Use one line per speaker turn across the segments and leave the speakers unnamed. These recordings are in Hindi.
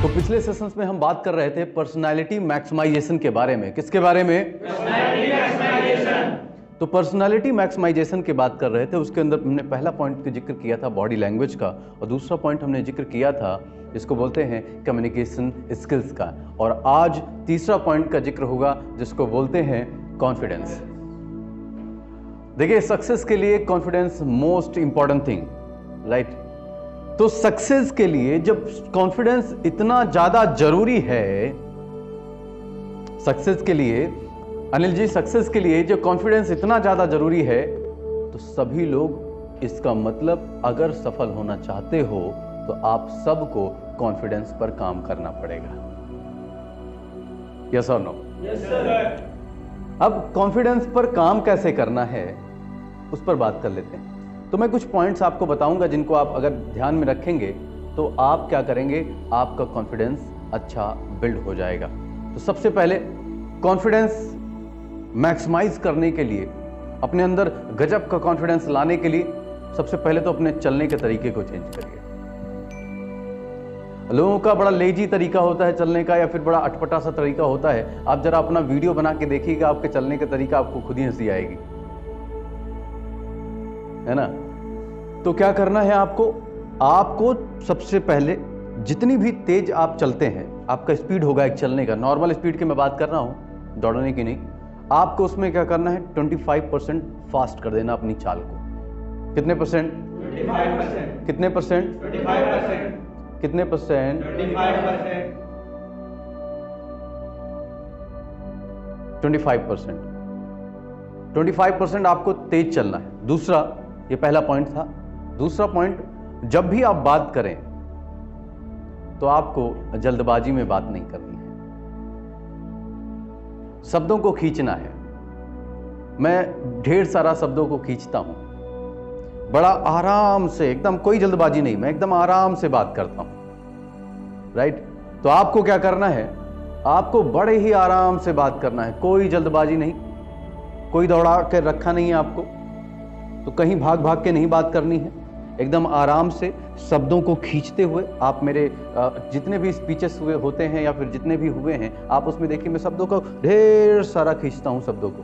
तो पिछले सेशंस में हम बात कर रहे थे पर्सनालिटी मैक्सिमाइजेशन के बारे में। किसके बारे में?
Personality maximization.
तो पर्सनालिटी मैक्सिमाइजेशन की बात कर रहे थे। उसके अंदर हमने पहला पॉइंट का जिक्र किया था बॉडी लैंग्वेज का, और दूसरा पॉइंट हमने जिक्र किया था जिसको बोलते हैं कम्युनिकेशन स्किल्स का, और आज तीसरा पॉइंट का जिक्र होगा जिसको बोलते हैं कॉन्फिडेंस। देखिए, सक्सेस के लिए confidence most important thing, right? तो सक्सेस के लिए जब कॉन्फिडेंस इतना ज्यादा जरूरी है, सक्सेस के लिए, अनिल जी, सक्सेस के लिए जो कॉन्फिडेंस इतना ज्यादा जरूरी है, तो सभी लोग, इसका मतलब अगर सफल होना चाहते हो तो आप सबको कॉन्फिडेंस पर काम करना पड़ेगा। यस और नो?
Yes sir.
अब कॉन्फिडेंस पर काम कैसे करना है उस पर बात कर लेते हैं। तो मैं कुछ पॉइंट्स आपको बताऊंगा जिनको आप अगर ध्यान में रखेंगे तो आप क्या करेंगे, आपका कॉन्फिडेंस अच्छा बिल्ड हो जाएगा। तो सबसे पहले कॉन्फिडेंस मैक्सिमाइज करने के लिए, अपने अंदर गजब का कॉन्फिडेंस लाने के लिए, सबसे पहले तो अपने चलने के तरीके को चेंज करिए। लोगों का बड़ा लेजी तरीका होता है चलने का, या फिर बड़ा अटपटा सा तरीका होता है। आप जरा अपना वीडियो बना के देखिएगा, आपके चलने का तरीका आपको खुद ही हंसी आएगी, है ना? तो क्या करना है आपको सबसे पहले जितनी भी तेज आप चलते हैं, आपका स्पीड होगा एक चलने का, नॉर्मल स्पीड की मैं बात कर रहा हूं, दौड़ने की नहीं, आपको उसमें क्या करना है 25% फास्ट कर देना अपनी चाल को। कितने परसेंट?
25%।
कितने परसेंट?
25%।
कितने परसेंट?
25%।
25%। 25% आपको तेज चलना है। दूसरा, ये पहला पॉइंट था। दूसरा पॉइंट, जब भी आप बात करें तो आपको जल्दबाजी में बात नहीं करनी है, शब्दों को खींचना है। मैं ढेर सारा शब्दों को खींचता हूं, बड़ा आराम से, एकदम कोई जल्दबाजी नहीं, मैं एकदम आराम से बात करता हूं, राइट? तो आपको क्या करना है, आपको बड़े ही आराम से बात करना है, कोई जल्दबाजी नहीं, कोई दौड़ा के रखा नहीं है आपको, तो कहीं भाग भाग के नहीं बात करनी है, एकदम आराम से शब्दों को खींचते हुए। आप मेरे जितने भी स्पीचेस हुए होते हैं या फिर जितने भी हुए हैं, आप उसमें देखिए मैं शब्दों को ढेर सारा खींचता हूं शब्दों को,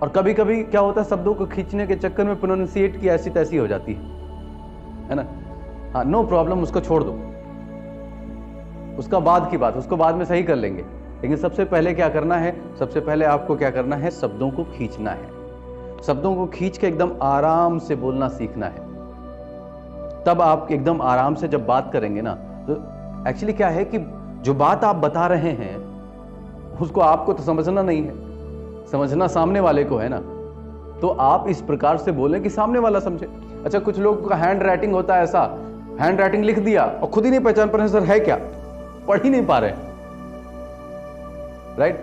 और कभी कभी क्या होता है, शब्दों को खींचने के चक्कर में प्रोनाउंसिएट की ऐसी तैसी हो जाती है ना? हाँ, नो प्रॉब्लम, उसको छोड़ दो, उसका बाद की बात, उसको बाद में सही कर लेंगे। लेकिन सबसे पहले क्या करना है, सबसे पहले आपको क्या करना है, शब्दों को खींचना है। शब्दों को खींच के एकदम आराम से बोलना सीखना है। तब आप एकदम आराम से जब बात करेंगे ना, तो एक्चुअली क्या है कि जो बात आप बता रहे हैं उसको आपको तो समझना नहीं है, समझना सामने वाले को है ना। तो आप इस प्रकार से बोलें कि सामने वाला समझे। अच्छा, कुछ लोग का हैंड राइटिंग होता है ऐसा, हैंड राइटिंग लिख दिया और खुद ही नहीं पहचान पा रहे सर है क्या, पढ़ ही नहीं पा रहे, राइट?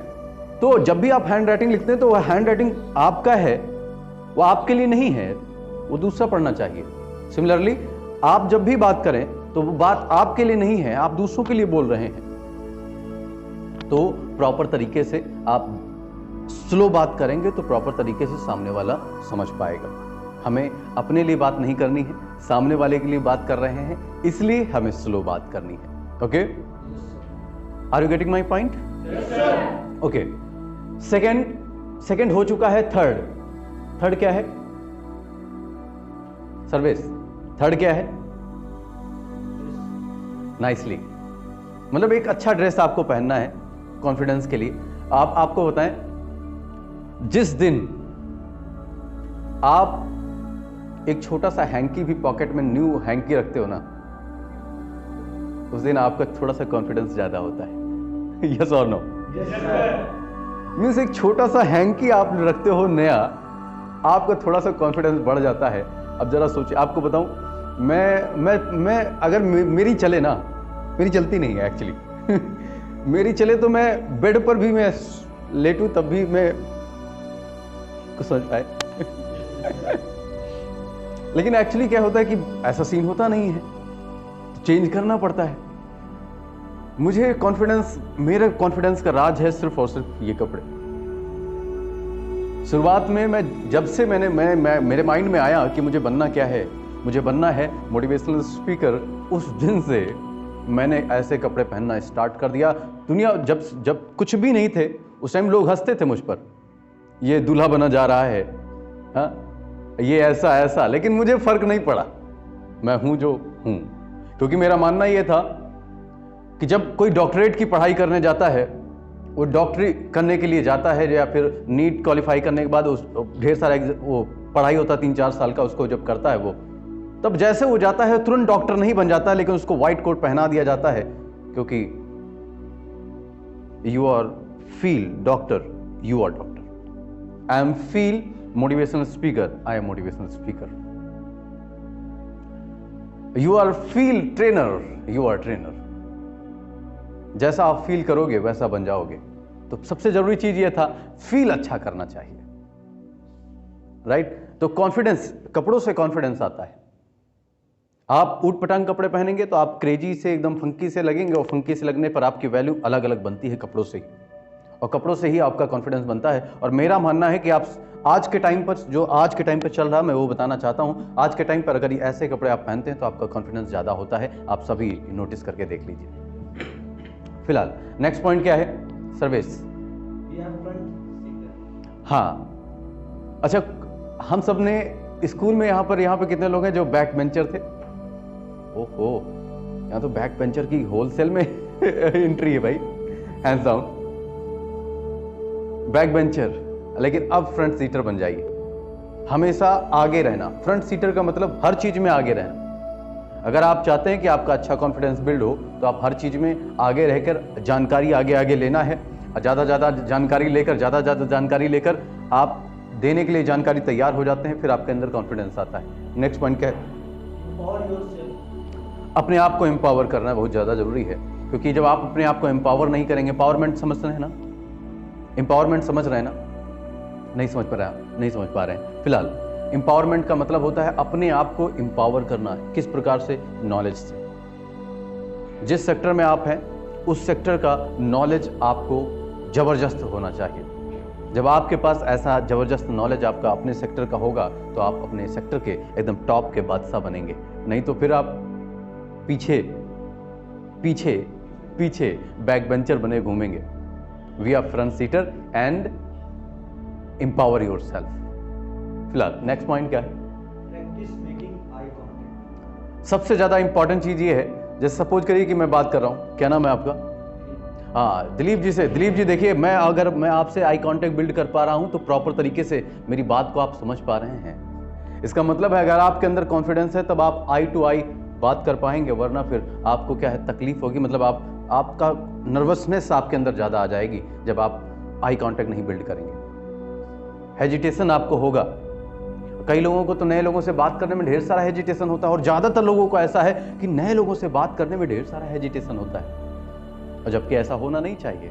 तो जब भी आप हैंड राइटिंग लिखते हैं तो वह हैंड राइटिंग आपका है, वो आपके लिए नहीं है, वो दूसरा पढ़ना चाहिए। सिमिलरली आप जब भी बात करें तो वो बात आपके लिए नहीं है, आप दूसरों के लिए बोल रहे हैं। तो प्रॉपर तरीके से आप स्लो बात करेंगे तो प्रॉपर तरीके से सामने वाला समझ पाएगा। हमें अपने लिए बात नहीं करनी है, सामने वाले के लिए बात कर रहे हैं, इसलिए हमें स्लो बात करनी है। Okay, are you getting my point?
Yes sir.
Okay, second हो चुका है। थर्ड क्या है सर्वेश? थर्ड क्या है? नाइसली, मतलब एक अच्छा ड्रेस आपको पहनना है कॉन्फिडेंस के लिए। आपको बताएं, जिस दिन आप एक छोटा सा हैंकी भी पॉकेट में न्यू हैंकी रखते हो ना, उस दिन आपका थोड़ा सा कॉन्फिडेंस ज्यादा होता है। यस और नो?
Yes sir.
मीन्स एक छोटा सा हैंकी आप रखते हो नया, आपका थोड़ा सा कॉन्फिडेंस बढ़ जाता है। अब जरा सोचिए, आपको बताऊं, मैं अगर मेरी चले ना, मेरी चलती नहीं है एक्चुअली मेरी चले तो मैं बेड पर भी मैं लेटूं तब भी मैं कुछ समझ पाए लेकिन एक्चुअली क्या होता है कि ऐसा सीन होता नहीं है, चेंज करना पड़ता है। मुझे कॉन्फिडेंस, मेरे कॉन्फिडेंस का राज है सिर्फ और सिर्फ ये कपड़े। शुरुआत में मैं जब से मेरे माइंड में आया कि मुझे बनना क्या है, मुझे बनना है मोटिवेशनल स्पीकर, उस दिन से मैंने ऐसे कपड़े पहनना स्टार्ट कर दिया। दुनिया जब कुछ भी नहीं थे उस टाइम लोग हंसते थे मुझ पर, ये दूल्हा बना जा रहा है, हाँ ये ऐसा ऐसा, लेकिन मुझे फर्क नहीं पड़ा, मैं हूं जो हूं। क्योंकि मेरा मानना यह था कि जब कोई डॉक्टरेट की पढ़ाई करने जाता है, वो डॉक्टरी करने के लिए जाता है या फिर नीट क्वालिफाई करने के बाद उस ढेर सारा वो पढ़ाई होता है 3-4 साल का, उसको जब करता है वो, तब जैसे वो जाता है तुरंत डॉक्टर नहीं बन जाता, लेकिन उसको व्हाइट कोट पहना दिया जाता है, क्योंकि you are feel doctor, you are doctor. I am feel motivational speaker, I am motivational speaker. You are feel trainer, you are trainer. जैसा आप फील करोगे वैसा बन जाओगे। तो सबसे जरूरी चीज यह था, फील अच्छा करना चाहिए, राइट? तो कॉन्फिडेंस, कपड़ों से कॉन्फिडेंस आता है। आप ऊट पटांग कपड़े पहनेंगे तो आप क्रेजी से एकदम फंकी से लगेंगे, और फंकी से लगने पर आपकी वैल्यू अलग अलग बनती है कपड़ों से ही, और कपड़ों से ही आपका कॉन्फिडेंस बनता है। और मेरा मानना है कि आप आज के टाइम पर, जो आज के टाइम पर चल रहा है, मैं वो बताना चाहता हूं। आज के टाइम पर अगर ये ऐसे कपड़े आप पहनते हैं तो आपका कॉन्फिडेंस ज्यादा होता है। आप सभी नोटिस करके देख लीजिए। फिलहाल नेक्स्ट पॉइंट क्या है? सर्विस। हाँ, अच्छा, हम सब ने स्कूल में यहाँ पे कितने लोग हैं जो बैक बेंचर थे? ओहो, यहाँ तो बैक बेंचर की होलसेल में एंट्री है भाई, हैंड्स डाउन। बैक बेंचर, लेकिन अब फ्रंट सीटर बन जाइए। हमेशा आगे रहना। फ्रंट सीटर का मतलब हर चीज में आगे रहना। अगर आप चाहते हैं कि आपका अच्छा कॉन्फिडेंस बिल्ड हो, तो आप हर चीज में आगे रहकर जानकारी आगे आगे लेना है। ज़्यादा जानकारी लेकर आप देने के लिए जानकारी तैयार हो जाते हैं, फिर आपके अंदर कॉन्फिडेंस आता है। नेक्स्ट पॉइंट क्या है? अपने आप को एम्पावर करना बहुत ज़्यादा जरूरी है, क्योंकि जब आप अपने आप को एम्पावर नहीं करेंगे, एम्पावरमेंट समझ रहे हैं ना? एम्पावरमेंट समझ रहे हैं ना? नहीं समझ पा रहे हैं। फिलहाल एम्पावरमेंट का मतलब होता है अपने आप को एम्पावर करना है। किस प्रकार से? नॉलेज से। जिस सेक्टर में आप हैं उस सेक्टर का नॉलेज आपको जबरदस्त होना चाहिए। जब आपके पास ऐसा जबरदस्त नॉलेज आपका अपने सेक्टर का होगा, तो आप अपने सेक्टर के एकदम टॉप के बादशाह बनेंगे। नहीं तो फिर आप पीछे बैक बेंचर बने घूमेंगे। We are front seater and empower yourself. फिलहाल नेक्स्ट पॉइंट क्या है?
Practice making eye contact.
सबसे ज्यादा इंपॉर्टेंट चीज ये है, जैसे सपोज करिए कि मैं बात कर रहा हूं, क्या नाम है आपका? हाँ, दिलीप जी से। दिलीप जी देखिए, अगर मैं आपसे आई कांटेक्ट बिल्ड कर पा रहा हूं तो प्रॉपर तरीके से मेरी बात को आप समझ पा रहे हैं। इसका मतलब है अगर आपके अंदर कॉन्फिडेंस है तब आप आई टू आई बात कर पाएंगे, वरना फिर आपको क्या है, तकलीफ होगी। मतलब आपका नर्वसनेस आपके अंदर ज्यादा आ जाएगी जब आप आई कांटेक्ट नहीं बिल्ड करेंगे। हेजिटेशन आपको होगा। कई लोगों को तो नए लोगों से बात करने में ढेर सारा हेजिटेशन होता है, और ज्यादातर लोगों को ऐसा है कि नए लोगों से बात करने में ढेर सारा हेजिटेशन होता है, और जबकि ऐसा होना नहीं चाहिए।